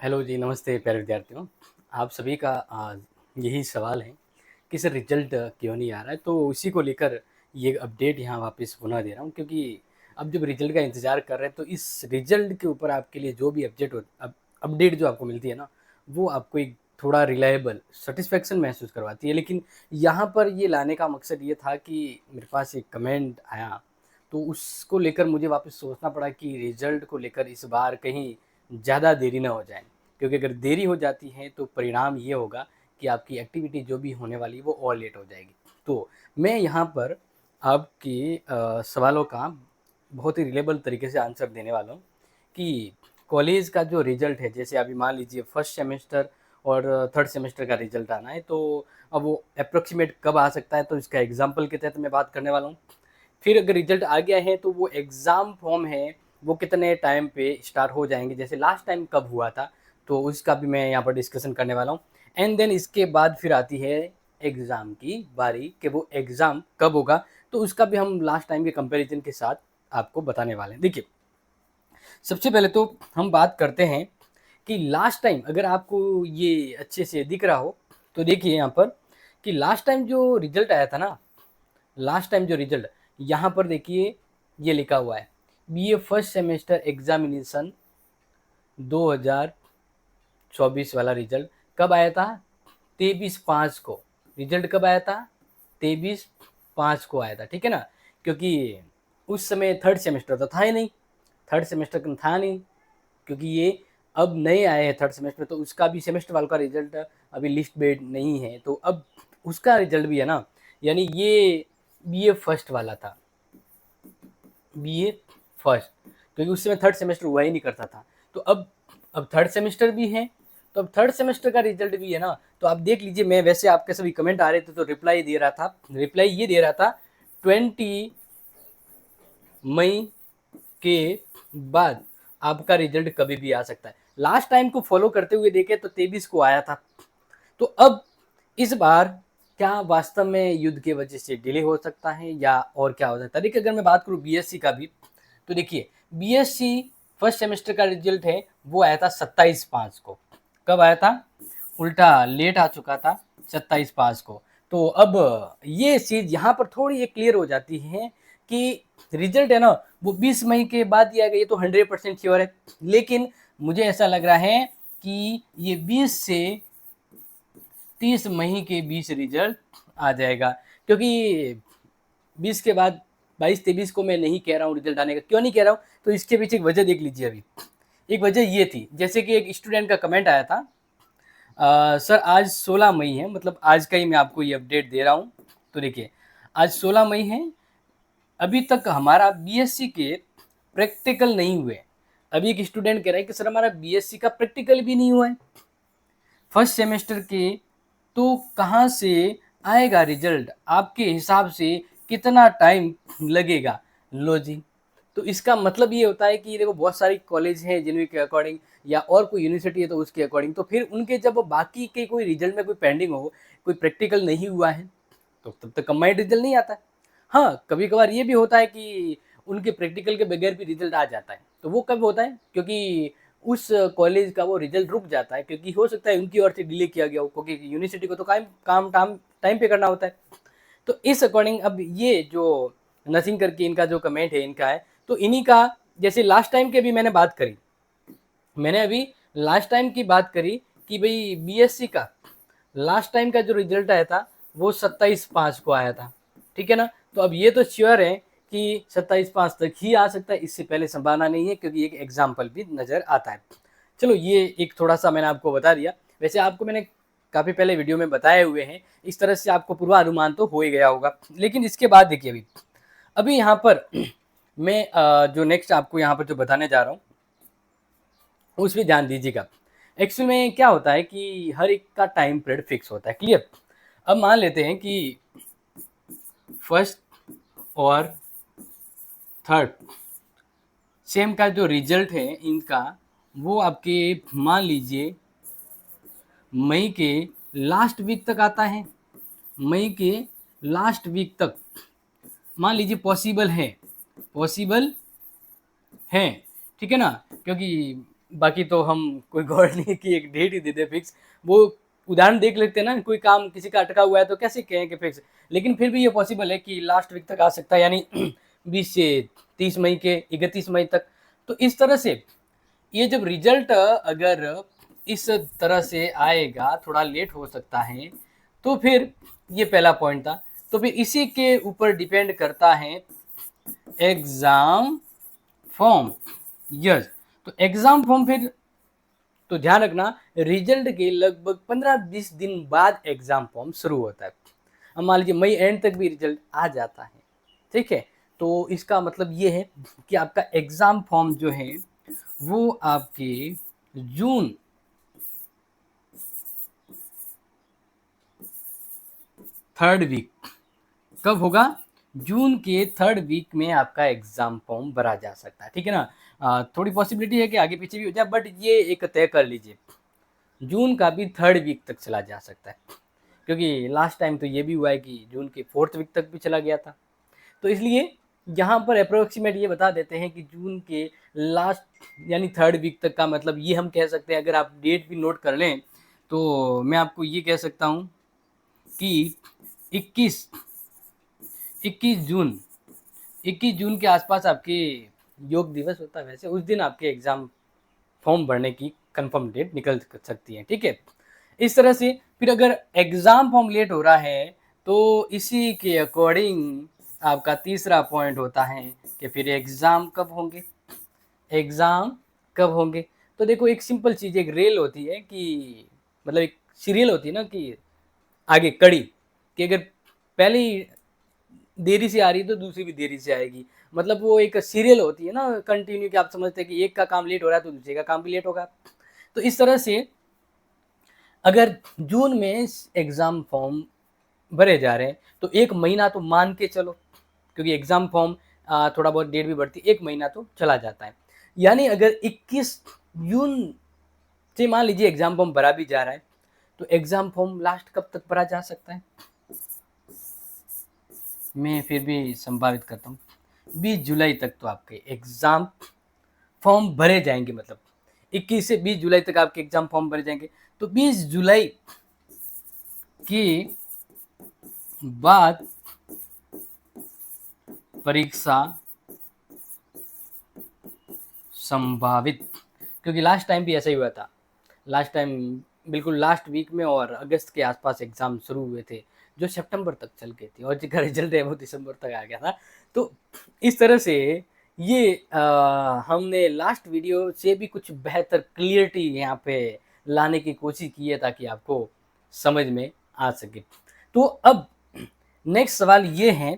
Hello जी, नमस्ते प्यारे विद्यार्थियों। आप सभी का यही सवाल है कि सर रिज़ल्ट क्यों नहीं आ रहा है? तो उसी को लेकर ये अपडेट यहाँ वापस पुनः दे रहा हूँ क्योंकि अब जब रिज़ल्ट का इंतज़ार कर रहे हैं तो इस रिज़ल्ट के ऊपर आपके लिए जो भी अपडेट जो आपको मिलती है ना, वो आपको एक थोड़ा रिलायबल सैटिस्फैक्शन महसूस करवाती है। लेकिन यहाँ पर ये लाने का मकसद ये था कि मेरे पास एक कमेंट आया, तो उसको लेकर मुझे वापस सोचना पड़ा कि रिज़ल्ट को लेकर इस बार कहीं ज़्यादा देरी ना हो जाए। क्योंकि अगर देरी हो जाती है तो परिणाम ये होगा कि आपकी एक्टिविटी जो भी होने वाली है वो और लेट हो जाएगी। तो मैं यहाँ पर आपके सवालों का बहुत ही रिलेबल तरीके से आंसर देने वाला हूँ कि कॉलेज का जो रिज़ल्ट है, जैसे अभी मान लीजिए फर्स्ट सेमेस्टर और थर्ड सेमेस्टर का रिज़ल्ट आना है, तो अब वो अप्रॉक्सिमेट कब आ सकता है, तो इसका एग्ज़ाम्पल के तहत मैं बात करने वाला हूँ। फिर अगर रिजल्ट आ गया है तो वो एग्ज़ाम फॉर्म है, वो कितने टाइम पे स्टार्ट हो जाएँगे, जैसे लास्ट टाइम कब हुआ था, तो उसका भी मैं यहाँ पर डिस्कशन करने वाला हूँ। एंड देन इसके बाद फिर आती है एग्ज़ाम की बारी कि वो एग्ज़ाम कब होगा, तो उसका भी हम लास्ट टाइम के कंपैरिज़न के साथ आपको बताने वाले हैं। देखिए, सबसे पहले तो हम बात करते हैं कि लास्ट टाइम अगर आपको ये अच्छे से दिख रहा हो, तो देखिए यहाँ पर कि लास्ट टाइम जो रिज़ल्ट आया था ना, लास्ट टाइम जो रिजल्ट यहाँ पर देखिए ये लिखा हुआ है, बीए फर्स्ट सेमेस्टर एग्जामिनेशन 2024 वाला रिजल्ट कब आया था? 23/5 को। रिजल्ट कब आया था? 23/5 को आया था, ठीक है ना? क्योंकि उस समय थर्ड सेमेस्टर तो था ही नहीं, थर्ड सेमेस्टर था नहीं, क्योंकि ये अब नए आए हैं थर्ड सेमेस्टर, तो उसका भी सेमेस्टर वालों का रिजल्ट अभी लिस्ट बेड नहीं है, तो अब उसका रिजल्ट भी है ना, यानी ये बीए फर्स्ट वाला था, बीए फर्स्ट, क्योंकि उस समय थर्ड सेमेस्टर हुआ ही नहीं करता था। तो अब थर्ड सेमेस्टर भी है, तो अब थर्ड सेमेस्टर का रिजल्ट भी है ना, तो आप देख लीजिए, मैं वैसे आपके सभी कमेंट आ रहे थे तो रिप्लाई दे रहा था, रिप्लाई ये दे रहा था 20 मई के बाद आपका रिजल्ट कभी भी आ सकता है। लास्ट टाइम को फॉलो करते हुए देखे तो 23 को आया था। तो अब इस बार क्या वास्तव में युद्ध की वजह से डिले हो सकता है या और क्या हो सकता है? देखिए, अगर मैं बात करूँ बीएससी का भी, तो देखिए बीएससी फर्स्ट सेमेस्टर का रिजल्ट है वो आया था 27/5 को। कब आया था? उल्टा लेट आ चुका था 27/5 को। तो अब ये चीज़ यहाँ पर थोड़ी ये क्लियर हो जाती है कि रिजल्ट है ना, वो 20 मई के बाद ही आएगा, ये तो 100% श्योर है। लेकिन मुझे ऐसा लग रहा है कि ये 20 से 30 मई के बीच रिजल्ट आ जाएगा, क्योंकि 20 के बाद 22-23 को मैं नहीं कह रहा हूँ रिजल्ट आने का। क्यों नहीं कह रहा हूँ? तो इसके पीछे एक वजह देख लीजिए। अभी एक वजह ये थी, जैसे कि एक स्टूडेंट का कमेंट आया था, सर आज 16 मई है, मतलब आज का ही मैं आपको ये अपडेट दे रहा हूँ। तो देखिए, आज 16 मई है, अभी तक हमारा बीएससी के प्रैक्टिकल नहीं हुए। अभी एक स्टूडेंट कह रहा है कि सर हमारा बीएससी का प्रैक्टिकल भी नहीं हुआ है फर्स्ट सेमेस्टर के, तो कहाँ से आएगा रिजल्ट? आपके हिसाब से कितना टाइम लगेगा? लो जी, तो इसका मतलब ये होता है कि देखो बहुत सारी कॉलेज हैं जिनके के अकॉर्डिंग, या और कोई यूनिवर्सिटी है तो उसके अकॉर्डिंग, तो फिर उनके जब बाकी के कोई रिजल्ट में कोई पेंडिंग हो, कोई प्रैक्टिकल नहीं हुआ है, तो तब तक कंबाइंड रिजल्ट नहीं आता है। हाँ, कभी कभार ये भी होता है कि उनके प्रैक्टिकल के बगैर भी रिजल्ट आ जाता है, तो वो कब होता है? क्योंकि उस कॉलेज का वो रिजल्ट रुक जाता है, क्योंकि हो सकता है उनकी ओर से डिले किया गया हो, क्योंकि यूनिवर्सिटी को तो काम टाइम पे करना होता है। तो इस अकॉर्डिंग अब ये जो नथिंग करके इनका जो कमेंट है इनका है, तो इन्हीं का, जैसे लास्ट टाइम की भी मैंने बात करी, मैंने अभी लास्ट टाइम की बात करी कि भाई बीएससी का लास्ट टाइम का जो रिजल्ट आया था वो 27/5 को आया था, ठीक है ना? तो अब ये तो श्योर है कि 27/5 तक ही आ सकता है, इससे पहले संभावना नहीं है, क्योंकि एक एग्जाम्पल भी नज़र आता है। चलो, ये एक थोड़ा सा मैंने आपको बता दिया। वैसे आपको मैंने काफ़ी पहले वीडियो में बताए हुए हैं, इस तरह से आपको पूर्वानुमान तो हो ही गया होगा। लेकिन इसके बाद देखिए, अभी अभी यहाँ पर मैं जो नेक्स्ट आपको यहाँ पर जो बताने जा रहा हूँ उस पर ध्यान दीजिएगा। एक्चुअल में क्या होता है कि हर एक का टाइम पीरियड फिक्स होता है, क्लियर? अब मान लेते हैं कि फर्स्ट और थर्ड सेम का जो रिजल्ट है इनका, वो आपके मान लीजिए मई के लास्ट वीक तक आता है। मई के लास्ट वीक तक मान लीजिए पॉसिबल है, पॉसिबल है, ठीक है ना? क्योंकि बाकी तो हम कोई गौर नहीं कि एक डेट ही दे दे फिक्स। वो उदाहरण देख लेते हैं ना, कोई काम किसी का अटका हुआ है तो कैसे कहें कि फिक्स। लेकिन फिर भी ये पॉसिबल है कि लास्ट वीक तक आ सकता है, यानी 20 से 30 मई के 31 मई तक। तो इस तरह से ये जब रिजल्ट अगर इस तरह से आएगा, थोड़ा लेट हो सकता है, तो फिर ये पहला पॉइंट था। तो फिर इसी के ऊपर डिपेंड करता है एग्जाम फॉर्म। यस, तो एग्जाम फॉर्म फिर, तो ध्यान रखना, रिजल्ट के लगभग 15-20 दिन बाद एग्जाम फॉर्म शुरू होता है। अब मान लीजिए मई एंड तक भी रिजल्ट आ जाता है, ठीक है, तो इसका मतलब ये है कि आपका एग्जाम फॉर्म जो है वो आपके जून थर्ड वीक, कब होगा, जून के थर्ड वीक में आपका एग्जाम फॉर्म भरा जा सकता है, ठीक है ना। थोड़ी पॉसिबिलिटी है कि आगे पीछे भी हो जाए, बट ये एक तय कर लीजिए, जून का भी थर्ड वीक तक चला जा सकता है। क्योंकि लास्ट टाइम तो ये भी हुआ है कि जून के फोर्थ वीक तक भी चला गया था। तो इसलिए यहाँ पर अप्रोक्सीमेट ये बता देते हैं कि जून के लास्ट यानी थर्ड वीक तक का मतलब ये हम कह सकते हैं। अगर आप डेट भी नोट कर लें तो मैं आपको ये कह सकता हूँ कि 21 जून, 21 जून के आसपास आपके योग दिवस होता है, वैसे उस दिन आपके एग्जाम फॉर्म भरने की कंफर्म डेट निकल सकती है, ठीक है। इस तरह से फिर अगर एग्जाम फॉर्म लेट हो रहा है तो इसी के अकॉर्डिंग आपका तीसरा पॉइंट होता है कि फिर एग्जाम कब होंगे, एग्जाम कब होंगे। तो देखो, एक सिंपल चीज, एक रेल होती है कि मतलब एक सीरियल होती है ना, कि आगे कड़ी, कि अगर पहली देरी से आ रही है तो दूसरी भी देरी से आएगी। मतलब वो एक सीरियल होती है ना कंटिन्यू, कि आप समझते हैं कि एक का काम लेट हो रहा है तो दूसरे का काम भी लेट होगा। तो इस तरह से अगर जून में एग्जाम फॉर्म भरे जा रहे हैं तो एक महीना तो मान के चलो, क्योंकि एग्जाम फॉर्म थोड़ा बहुत डेट भी बढ़ती है, एक महीना तो चला जाता है। यानी अगर 21 जून से मान लीजिए एग्जाम फॉर्म भरा भी जा रहा है तो एग्जाम फॉर्म लास्ट कब तक भरा जा सकता है, मैं फिर भी संभावित करता हूँ 20 जुलाई तक तो आपके एग्जाम फॉर्म भरे जाएंगे। मतलब 21 से 20 जुलाई तक आपके एग्जाम फॉर्म भरे जाएंगे। तो 20 जुलाई के बाद परीक्षा संभावित, क्योंकि लास्ट टाइम भी ऐसा ही हुआ था। लास्ट टाइम बिल्कुल लास्ट वीक में और अगस्त के आसपास एग्जाम शुरू हुए थे, जो सितंबर तक चल गए थे, और जिसका रिजल्ट है वो दिसंबर तक आ गया था। तो इस तरह से ये हमने लास्ट वीडियो से भी कुछ बेहतर क्लियरिटी यहाँ पे लाने की कोशिश की है ताकि आपको समझ में आ सके। तो अब नेक्स्ट सवाल ये है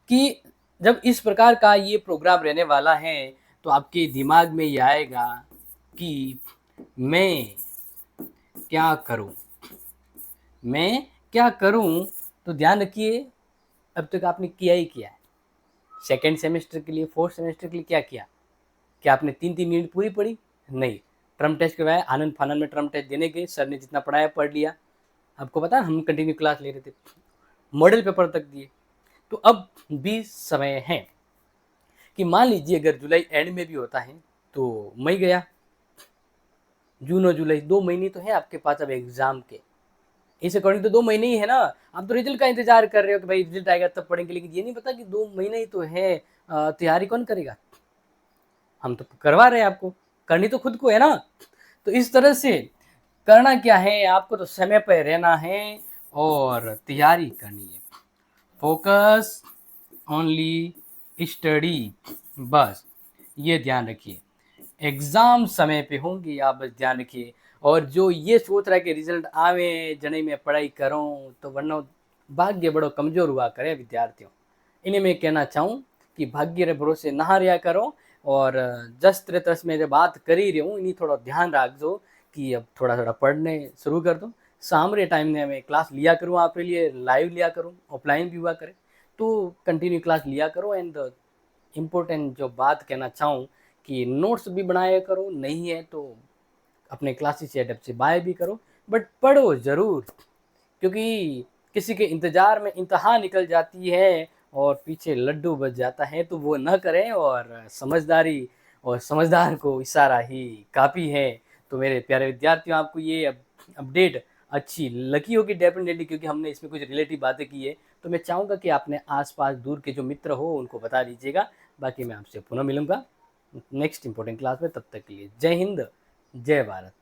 कि जब इस प्रकार का ये प्रोग्राम रहने वाला है तो आपके दिमाग में ये आएगा कि मैं क्या करूं, मैं क्या करूं। तो ध्यान रखिए, अब तक आपने किया ही किया है। सेकेंड सेमेस्टर के लिए, फोर्थ सेमेस्टर के लिए क्या किया, क्या आपने 3-3 यूनिट पूरी पढ़ी? नहीं। टर्म टेस्ट करवाया, आनंद फानंद में टर्म टेस्ट देने गए, सर ने जितना पढ़ाया पढ़ लिया। आपको पता है हम कंटिन्यू क्लास ले रहे थे, मॉडल पेपर तक दिए। तो अब भी समय है कि मान लीजिए अगर जुलाई एंड में भी होता है तो मई गया, जून और जुलाई 2 महीने तो है आपके पास अब एग्जाम के। इस अकॉर्डिंग तो 2 महीने ही है ना। आप तो रिजल्ट का इंतजार कर रहे हो कि भाई रिजल्ट आएगा तब पढ़ेंगे, लेकिन ये नहीं पता कि 2 महीने ही तो है। तैयारी कौन करेगा, हम तो करवा रहे हैं आपको, करनी तो खुद को है ना। तो इस तरह से करना क्या है, आपको तो समय पर रहना है और तैयारी करनी है। फोकस ओनली स्टडी, बस ये ध्यान रखिए। एग्जाम समय पे होंगे, आप बस ध्यान रखिए। और जो ये सोच रहा है कि रिजल्ट आवे जने में पढ़ाई करूं, तो वरना भाग्य बड़ो कमजोर हुआ करे विद्यार्थियों। इन्हें मैं कहना चाहूँ कि भाग्य रे भरोसे ना रिया करो। और जस्त्र तस में जब बात कर ही रही हूँ, इन्हीं थोड़ा ध्यान रख दो कि अब थोड़ा थोड़ा पढ़ने शुरू कर दो। सामने टाइम में मैं क्लास लिया करूँ आपके लिए, लाइव लिया करूँ, ऑफलाइन भी हुआ करे, तो कंटिन्यू क्लास लिया करो। एंड इम्पोर्टेंट जो बात कहना चाहूँ कि नोट्स भी बनाया करो, नहीं है तो अपने क्लासेस से एडप से बाय भी करो, बट पढ़ो ज़रूर। क्योंकि किसी के इंतज़ार में इंतहा निकल जाती है और पीछे लड्डू बच जाता है, तो वो न करें और समझदारी और समझदार को इशारा ही काफ़ी है। तो मेरे प्यारे विद्यार्थियों, आपको ये अपडेट अच्छी लगी होगी डेफ़िनेटली, क्योंकि हमने इसमें कुछ रिलेटिव बातें की है। तो मैं चाहूँगा कि आपने आस-पास दूर के जो मित्र हो उनको बता दीजिएगा। बाकी मैं आपसे पुनः मिलूँगा नेक्स्ट इम्पोर्टेंट क्लास में। तब तक के लिए जय हिंद, जय भारत।